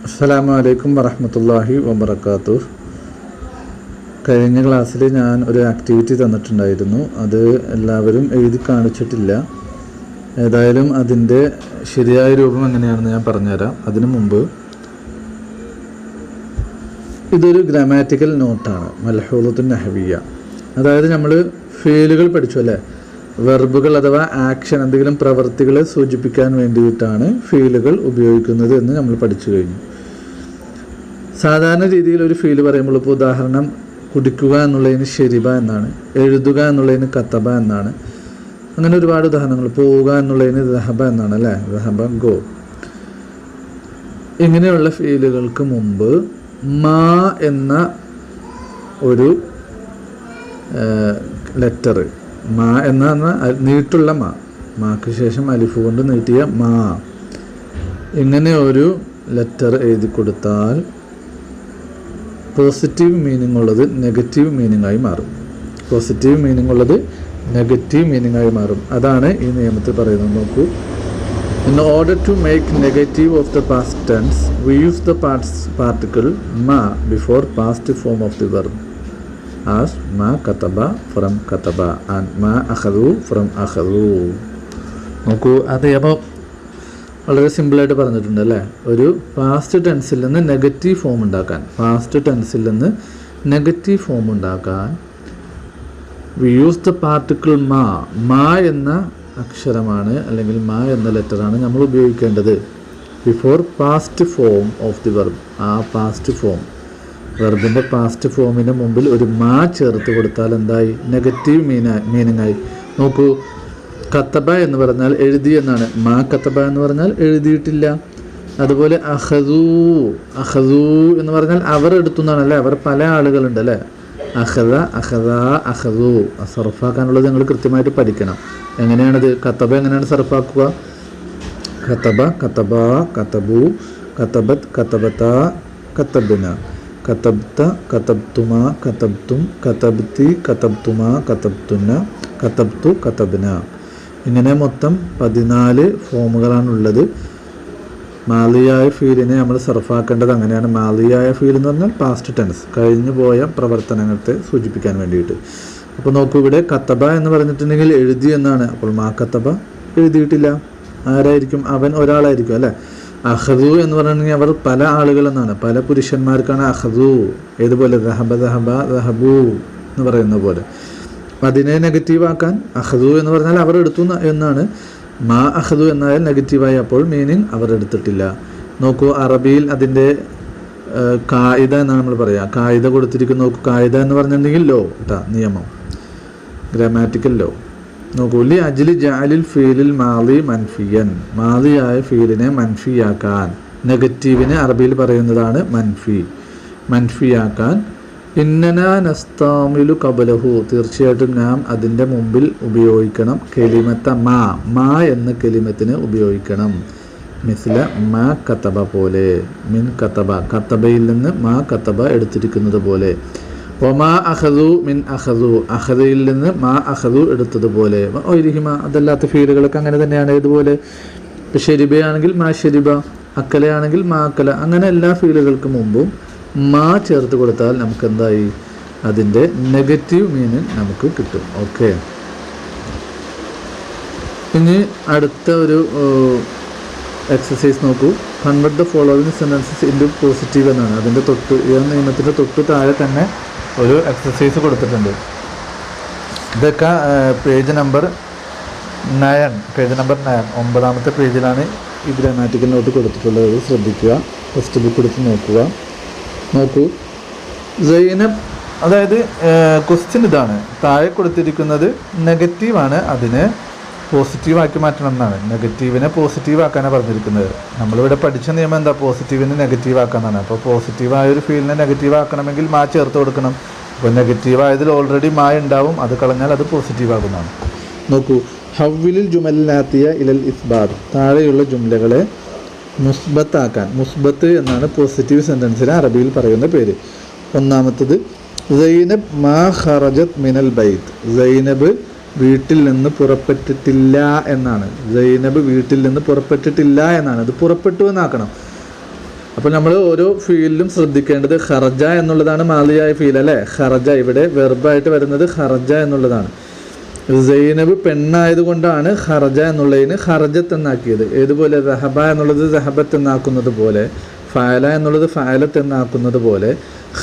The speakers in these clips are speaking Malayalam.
അസ്സലാമു അലൈക്കും വറഹ്മത്തുള്ളാഹി വബറകാതുഹു. കഴിഞ്ഞ ക്ലാസ്സിൽ ഞാൻ ഒരു ആക്ടിവിറ്റി തന്നിട്ടുണ്ടായിരുന്നു. അത് എല്ലാവരും എഴുതി കാണിച്ചിട്ടില്ല. ഏതായാലും അതിൻ്റെ ശരിയായ രൂപം എങ്ങനെയാണെന്ന് ഞാൻ പറഞ്ഞുതരാം. അതിനു മുമ്പ് ഇതൊരു ഗ്രാമാറ്റിക്കൽ നോട്ടാണ്, മൽഹൂളത്തുൻ നഹ്വിയ. അതായത് നമ്മൾ ഫീലുകൾ പഠിച്ചു അല്ലേ, വെർബുകൾ അഥവാ ആക്ഷൻ, എന്തെങ്കിലും പ്രവൃത്തികളെ സൂചിപ്പിക്കാൻ വേണ്ടിയിട്ടാണ് ഫീലുകൾ ഉപയോഗിക്കുന്നത് എന്ന് നമ്മൾ പഠിച്ചു കഴിഞ്ഞു. സാധാരണ രീതിയിൽ ഒരു ഫീല് പറയുമ്പോൾ ഇപ്പോൾ ഉദാഹരണം കുടിക്കുക എന്നുള്ളതിന് ഷെരിബ എന്നാണ്, എഴുതുക എന്നുള്ളതിന് കത്തബ എന്നാണ്. അങ്ങനെ ഒരുപാട് ഉദാഹരണങ്ങൾ. പോവുക എന്നുള്ളതിന് ദഹബ എന്നാണ് അല്ലേ, ദഹബ ഗോ. ഇങ്ങനെയുള്ള ഫീലുകൾക്ക് മുമ്പ് മാ എന്ന ഒരു ലെറ്റർ, മാ എന്ന നീട്ടുള്ള മാക്ക് ശേഷം അലിഫ് കൊണ്ട് നീട്ടിയ മാ, ഇങ്ങനെ ഒരു ലെറ്റർ എഴുതി കൊടുത്താൽ പോസിറ്റീവ് മീനിങ് ഉള്ളത് നെഗറ്റീവ് മീനിങ് ആയി മാറും. പോസിറ്റീവ് മീനിങ് ഉള്ളത് നെഗറ്റീവ് മീനിങ് ആയി മാറും. അതാണ് ഈ നിയമത്തിൽ പറയുന്നത്. നോക്കൂ, in order to make negative of the past tense, we use the particle ma before past form of the verb, as ma kataba from kataba and ma akhadhu from akhadhu. നോക്കൂ, അത് അപ്പോൾ വളരെ സിമ്പിളായിട്ട് പറഞ്ഞിട്ടുണ്ട് അല്ലേ. ഒരു പാസ്റ്റ് ടെൻസിൽ നിന്ന് നെഗറ്റീവ് ഫോം ഉണ്ടാക്കാൻ, പാസ്റ്റ് ടെൻസിൽ നിന്ന് നെഗറ്റീവ് ഫോം ഉണ്ടാക്കാൻ വി യൂസ് ദ പാർട്ടിക്കിൾ മാ. മാ എന്ന അക്ഷരമാണ് അല്ലെങ്കിൽ മാ എന്ന ലെറ്ററാണ് നമ്മൾ ഉപയോഗിക്കേണ്ടത് before past form of the verb. ആ പാസ്റ്റ് ഫോം, വെർബിൻ്റെ പാസ്റ്റ് ഫോമിന് മുമ്പിൽ ഒരു മാ ചേർത്ത് കൊടുത്താൽ എന്തായി? നെഗറ്റീവ് മീനിങ് ആയി. നോക്കൂ, കത്തബ എന്ന് പറഞ്ഞാൽ എഴുതി എന്നാണ്. മാ കത്തബ എന്ന് പറഞ്ഞാൽ എഴുതിയിട്ടില്ല. അതുപോലെ അഖദൂ, അഖദൂ എന്ന് പറഞ്ഞാൽ അവർ എടുത്തു എന്നാണ് അല്ലേ. അവർ പല ആളുകളുണ്ട് അല്ലേ. അഖദ, അഖദ, അഖദൂ. സർഫാക്കാനുള്ളത് നിങ്ങൾ കൃത്യമായിട്ട് പഠിക്കണം. എങ്ങനെയാണിത്? കത്തബ എങ്ങനെയാണ് സർഫാക്കുക? കത്തബ, കത്തബ, കത്തബു, കത്തബത്ത്, കത്തബത്ത, കത്തബിന, കത്തബ്ത, കത്തബ്തുമ, കത്തബ്തും, കത്തബ്തി, കത്തബ്തുമ, കത്തബ്തുന്ന, കത്തബ്തു, കത്തബിന. ഇങ്ങനെ മൊത്തം 14 ഫോമുകളാണുള്ളത്. മാലിയായ ഫീലിനെ നമ്മൾ സർഫാക്കേണ്ടത് അങ്ങനെയാണ്. മാലിയായ ഫീൽ എന്ന് പറഞ്ഞാൽ പാസ്റ്റ് ടെൻസ്, കഴിഞ്ഞു പോയ പ്രവർത്തനങ്ങളെ സൂചിപ്പിക്കാൻ വേണ്ടിയിട്ട്. അപ്പോൾ നോക്കൂ, ഇവിടെ കത്തബ എന്ന് പറഞ്ഞിട്ടുണ്ടെങ്കിൽ എഴുതി എന്നാണ്. അപ്പോൾ മാ കത്തബ എഴുതിയിട്ടില്ല. ആരായിരിക്കും? അവൻ ഒരാളായിരിക്കും അല്ലേ. അഖദു എന്ന് പറഞ്ഞിട്ടുണ്ടെങ്കിൽ അവർ പല ആളുകൾ എന്നാണ്, പല പുരുഷന്മാർക്കാണ് അഖദു. ഏതുപോലെ ദഹബ, ദഹബ, ദഹബു എന്ന് പറയുന്ന പോലെ. അതിനെ നെഗറ്റീവാക്കാൻ അഖദു എന്ന് പറഞ്ഞാൽ അവർ എടുത്തു എന്നാണ്. മാ അഖദു എന്നായാൽ നെഗറ്റീവായി, അപ്പോൾ മീനിങ് അവർ എടുത്തിട്ടില്ല. നോക്കൂ, അറബിയിൽ അതിൻ്റെ കായിദ എന്നാണ് നമ്മൾ പറയുക. കായിദ കൊടുത്തിരിക്കുന്നു. നോക്കൂ, കായിദ എന്ന് പറഞ്ഞിട്ടുണ്ടെങ്കിൽ ലോ കേട്ടാ, നിയമം, ഗ്രാമാറ്റിക്കൽ ലോ. നോക്കൂ, ലി അജ്ലി ജഅലിൽ ഫീലിൽ മാലി മൻഫിയൻ, മാലിയായ ഫീലിനെ മൻഫിയാക്കാൻ, നെഗറ്റീവിനെ അറബിയിൽ പറയുന്നതാണ് മൻഫി, മൻഫിയാക്കാൻ. ഇന്നനാ നസ്താമിലു കബലഹു, തീർച്ചയായിട്ടും നാം അതിൻ്റെ മുമ്പിൽ ഉപയോഗിക്കണം കെലിമത്ത മാ, മാ എന്ന കെലിമത്തിന് ഉപയോഗിക്കണം. മിസ്ല മാ കത്തബ പോലെ, മിൻ കത്തബ, കത്തബയിൽ നിന്ന് മാ കത്തബ എടുത്തിരിക്കുന്നത് പോലെ. ഒമാ അഖദു മിൻ അഖദു, അഖദയിൽ നിന്ന് മാ അഖദു എടുത്തതുപോലെ. ഒരിഹിമ, അതല്ലാത്ത ഫീലുകളൊക്കെ അങ്ങനെ തന്നെയാണ്. ഇതുപോലെ ഷെരിബയാണെങ്കിൽ മാ ഷെരിബ, അക്കലയാണെങ്കിൽ മാ അക്കല. അങ്ങനെ എല്ലാ ഫീലുകൾക്ക് മുമ്പും മാ ചേർത്ത് കൊടുത്താൽ നമുക്ക് എന്തായി? അതിൻ്റെ നെഗറ്റീവ് മീനിങ് നമുക്ക് കിട്ടും. ഓക്കെ, ഇനി അടുത്ത ഒരു എക്സസൈസ് നോക്കൂ. Convert the following sentences into positive എന്നാണ്. അതിൻ്റെ ഈ നിയമത്തിൻ്റെ തൊട്ട് താഴെ തന്നെ ഒരു എക്സസൈസ് കൊടുത്തിട്ടുണ്ട്. ഇതൊക്കെ പേജ് നമ്പർ 9, 9ാമത്തെ പേജിലാണ് ഈ ഗ്രാമാറ്റിക്കൽ നോട്ട് കൊടുത്തിട്ടുള്ളത്. ശ്രദ്ധിക്കുക, ടെക്സ്റ്റ് ബുക്ക് എടുത്ത് നോക്കൂ. സൈനബ്, അതായത് ക്വസ്റ്റ്യൻ ഇതാണ്. താഴെ കൊടുത്തിരിക്കുന്നത് നെഗറ്റീവാണ്, അതിനെ പോസിറ്റീവാക്കി മാറ്റണം എന്നാണ്. നെഗറ്റീവിനെ പോസിറ്റീവാക്കാനാണ് പറഞ്ഞിരിക്കുന്നത്. നമ്മളിവിടെ പഠിച്ച നിയമം എന്താ? പോസിറ്റീവിനെ നെഗറ്റീവാക്കാനാണ്. അപ്പോൾ പോസിറ്റീവായൊരു ഫീലിനെ നെഗറ്റീവാക്കണമെങ്കിൽ മാ ചേർത്ത് കൊടുക്കണം. അപ്പോൾ നെഗറ്റീവായതിൽ ഓൾറെഡി മാ ഉണ്ടാവും, അത് കളഞ്ഞാൽ അത് പോസിറ്റീവാകുന്നതാണ്. നോക്കൂ, ഹവ്വിലിൽ ജുമലാത്തിയ ഇലൽ ഇസ്ബാർ, താഴെയുള്ള ജുംലകളെ മുസ്ബത്താക്കാൻ. മുസ്ബത്ത് എന്നാണ് പോസിറ്റീവ് സെൻറ്റൻസിന് അറബിയിൽ പറയുന്ന പേര്. ഒന്നാമത്തത് സൈനബ് മാ ഖറജത് മിനൽ ബൈത്ത്, സൈനബ് വീട്ടിൽ നിന്ന് പുറപ്പെട്ടിട്ടില്ല എന്നാണ്. സൈനബ് വീട്ടിൽ നിന്ന് പുറപ്പെട്ടിട്ടില്ല എന്നാണ്. അത് പുറപ്പെട്ടു എന്നാക്കണം. അപ്പോൾ നമ്മൾ ഓരോ ഫീലിലും ശ്രദ്ധിക്കേണ്ടത് ഖറജ എന്നുള്ളതാണ് മാലിയായ ഫീൽ അല്ലേ. ഖറജ ഇവിടെ വെർബായിട്ട് വരുന്നത് ഖറജ എന്നുള്ളതാണ്. സൈനബ് പെണ്ണായതുകൊണ്ടാണ് ഖറജ എന്നുള്ളതിന് ഖറജത്ത് എന്നാക്കിയത്. ഏതുപോലെ റഹബ എന്നുള്ളത് റഹബത്ത് എന്നാക്കുന്നത് പോലെ, ഫഅല എന്നുള്ളത് ഫഅലത്ത് എന്നാക്കുന്നത് പോലെ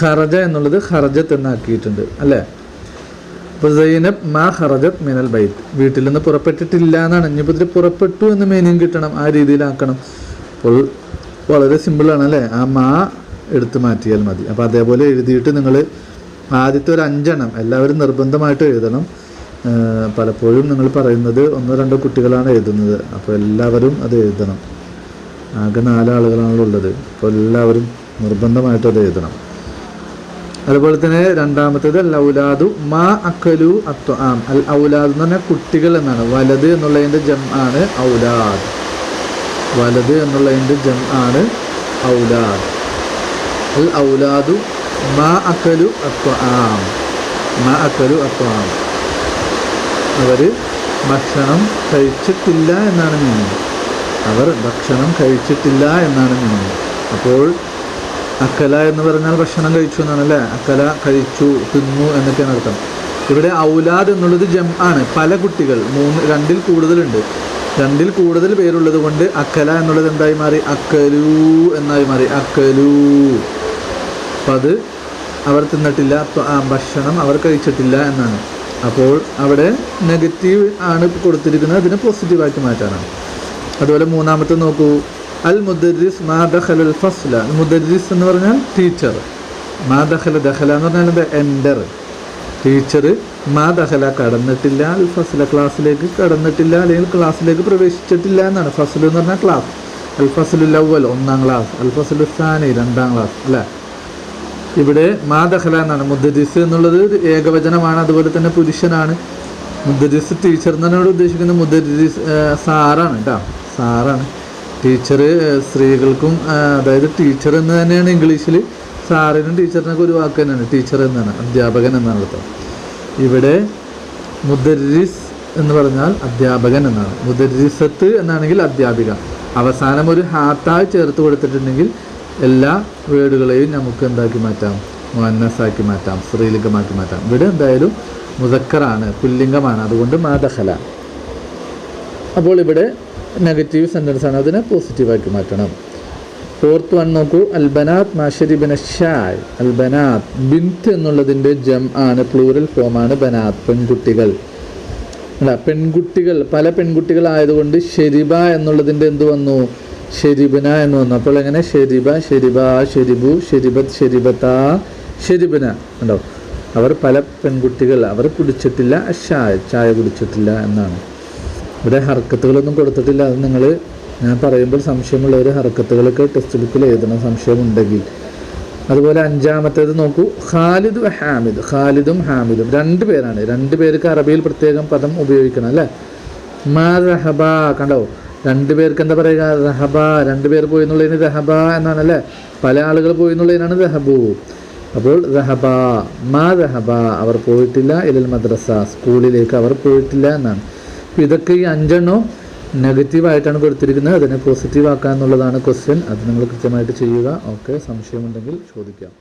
ഖറജ എന്നുള്ളത് ഖറജത്ത് എന്നാക്കിയിട്ടുണ്ട് അല്ലേ. അപ്പോൾ സൈനബ് മാ ഖറജത്ത് മിനൽ ബൈത്ത്, വീട്ടിൽ നിന്ന് പുറപ്പെട്ടിട്ടില്ല എന്നാണ്. ഇനിയിപ്പോൾ ഇതിൽ പുറപ്പെട്ടു എന്ന് മീനിങ് കിട്ടണം, ആ രീതിയിലാക്കണം. അപ്പോൾ വളരെ സിമ്പിളാണ് അല്ലേ. ആ മാ എടുത്ത് മാറ്റിയാൽ മതി. അപ്പോൾ അതേപോലെ എഴുതിയിട്ട് നിങ്ങൾ ആദ്യത്തെ ഒരു 5 എണ്ണം എല്ലാവരും നിർബന്ധമായിട്ട് എഴുതണം. പലപ്പോഴും നിങ്ങൾ പറയുന്നത് 1-2 കുട്ടികളാണ് എഴുതുന്നത്. അപ്പോൾ എല്ലാവരും അത് എഴുതണം. ആകെ 4 ആളുകളാണല്ലോ ഉള്ളത്. അപ്പോൾ എല്ലാവരും നിർബന്ധമായിട്ട് അത് എഴുതണം. അതുപോലെ തന്നെ രണ്ടാമത്തേത് അൽ ഔലാദു മാ അക്കലു അത്വാം. അൽ ഔലാദ് എന്ന് പറഞ്ഞാൽ കുട്ടികൾ എന്നാണ്. വലത് എന്നുള്ളതിൻ്റെ ജം ആണ് ഔലാദ്. വലത് എന്നുള്ളതിൻ്റെ ജം ആണ് ഔലാദ്. അൽ ഔലാദു മാ അക്കലു അത്വാം. മാ അക്കലു അത്വാം, അവർ ഭക്ഷണം കഴിച്ചിട്ടില്ല എന്നാണ് മീനിങ്. അവർ ഭക്ഷണം കഴിച്ചിട്ടില്ല എന്നാണ് മീനിങ്. അപ്പോൾ അക്കല എന്ന് പറഞ്ഞാൽ ഭക്ഷണം കഴിച്ചു എന്നാണ് അല്ലേ. അക്കല കഴിച്ചു, തിന്നു എന്നൊക്കെയാണ് അർത്ഥം. ഇവിടെ ഔലാദ് എന്നുള്ളത് ജം ആണ്. പല കുട്ടികൾ 2-ൽ കൂടുതലുണ്ട്. 2-ൽ കൂടുതൽ പേരുള്ളത് കൊണ്ട് അക്കല എന്നുള്ളത് എന്തായി മാറി? അക്കലു എന്നായി മാറി. അക്കലു. അപ്പം അത് അവർ തിന്നിട്ടില്ല, ഭക്ഷണം അവർ കഴിച്ചിട്ടില്ല എന്നാണ്. അപ്പോൾ അവിടെ നെഗറ്റീവ് ആണ് കൊടുത്തിരിക്കുന്നത്, അതിനെ പോസിറ്റീവാക്കി മാറ്റാനാണ്. അതുപോലെ മൂന്നാമത്തെ നോക്കൂ, അൽ മുദരിസ് മാ ദഖലൽ ഫസ്ല. മുദരിസ് എന്ന് പറഞ്ഞാൽ ടീച്ചർ. മാ ദഖല, ദഖല എന്ന് പറഞ്ഞാൽ എന്താ? എൻ്റർ. ടീച്ചർ മാ ദഖല കടന്നിട്ടില്ല, അൽ ഫസ്ല ക്ലാസ്സിലേക്ക് കടന്നിട്ടില്ല, അല്ലെങ്കിൽ ക്ലാസ്സിലേക്ക് പ്രവേശിച്ചിട്ടില്ല എന്നാണ്. ഫസ്ൽ എന്ന് പറഞ്ഞാൽ ക്ലാസ്. അൽ ഫസ്ലുൽ അവ്വൽ 1-ാം ക്ലാസ്, അൽ ഫസ്ലുൽ സാനി 2-ാം ക്ലാസ് അല്ലേ. ഇവിടെ മാ ദഖല എന്നാണ്. മുദരിസ് എന്നുള്ളത് ഏകവചനമാണ്, അതുപോലെ തന്നെ പുരുഷനാണ്. മുദരിസ് ടീച്ചർ എന്നാണ് ഉദ്ദേശിക്കുന്നത്. മുദരിസ് സാറാണ് കേട്ടോ, സാറാണ്. ടീച്ചർ സ്ത്രീകൾക്കും, അതായത് ടീച്ചർ എന്ന് തന്നെയാണ് ഇംഗ്ലീഷിൽ. സാറിനും ടീച്ചറിനൊക്കെ ഒരു വാക്ക് തന്നെയാണ്, ടീച്ചർ എന്നാണ്, അധ്യാപകൻ എന്നാണ് അർത്ഥം. ഇവിടെ മുദരിസ് എന്ന് പറഞ്ഞാൽ അധ്യാപകൻ എന്നാണ്. മുദരിസത്ത് എന്നാണെങ്കിൽ അധ്യാപിക. അവസാനം ഒരു ഹാത്തായി ചേർത്ത് കൊടുത്തിട്ടുണ്ടെങ്കിൽ എല്ലാ വേർഡുകളെയും നമുക്ക് എന്താക്കി മാറ്റാം? മുഅന്നസാക്കി മാറ്റാം, സ്ത്രീലിംഗമാക്കി മാറ്റാം. ഇവിടെ എന്തായാലും മുദക്കറാണ്, പുല്ലിംഗമാണ്, അതുകൊണ്ട് മാ ദഖല. അപ്പോൾ ഇവിടെ നെഗറ്റീവ് സെൻറ്റൻസ് ആണ്, അതിനെ പോസിറ്റീവാക്കി മാറ്റണം. 4th വൺ നോക്കൂ, അൽബനാത്ത് മാഷരിബിന ഷായ്. അൽബനാത്ത് ബിൻത്ത് എന്നുള്ളതിൻ്റെ ജം ആണ്, പ്ലൂറൽ ഫോമാണ് ബനാത്ത്, പെൺകുട്ടികൾ. അല്ല, പെൺകുട്ടികൾ, പല പെൺകുട്ടികളായതുകൊണ്ട് ഷെരിബ എന്നുള്ളതിൻ്റെ എന്ത് വന്നു? ഷെരിബിന എന്ന് വന്നു. അപ്പോൾ എങ്ങനെ? ഷെരിബ, ഷെരിബ, ഷെരിബു, ഷെരിബത്ത്, ഷെരിബത്ത, ഷെരിബിന. ഉണ്ടോ? അവർ പല പെൺകുട്ടികൾ, അവർ കുടിച്ചിട്ടില്ല ഷായ, ചായ കുടിച്ചിട്ടില്ല എന്നാണ്. ഇവിടെ ഹർക്കത്തുകളൊന്നും കൊടുത്തിട്ടില്ല. അത് നിങ്ങൾ ഞാൻ പറയുമ്പോൾ സംശയമുള്ളവർ ഹർക്കത്തുകളൊക്കെ ടെക്സ്റ്റ് ബുക്കിൽ എഴുതണം, സംശയമുണ്ടെങ്കിൽ. അതുപോലെ 5ാമത്തേത് നോക്കൂ, ഖാലിദ് ഹാമിദ്. ഖാലിദും ഹാമിദും 2 പേരാണ്. 2 പേർക്ക് അറബിയിൽ പ്രത്യേകം പദം ഉപയോഗിക്കണം അല്ലേ. മാ റഹബ, കണ്ടോ? 2 പേർക്ക് എന്താ പറയുക? റഹബ. 2 പേർ പോയി എന്നുള്ളതിന് റഹബ എന്നാണല്ലേ. പല ആളുകൾ പോയി എന്നുള്ളതിനാണ് റഹബു. അപ്പോൾ റഹബ, മാ റഹബ, അവർ പോയിട്ടില്ല, ഇലൽ മദ്രസ, സ്കൂളിലേക്ക് അവർ പോയിട്ടില്ല എന്നാണ്. അപ്പോൾ ഇതൊക്കെ ഈ 5 എണ്ണം നെഗറ്റീവായിട്ടാണ് കൊടുത്തിരിക്കുന്നത്. അതിനെ പോസിറ്റീവ് ആക്കുക എന്നുള്ളതാണ് ക്വസ്റ്റ്യൻ. അത് നിങ്ങൾ കൃത്യമായിട്ട് ചെയ്യുക. ഓക്കെ, സംശയമുണ്ടെങ്കിൽ ചോദിക്കാം.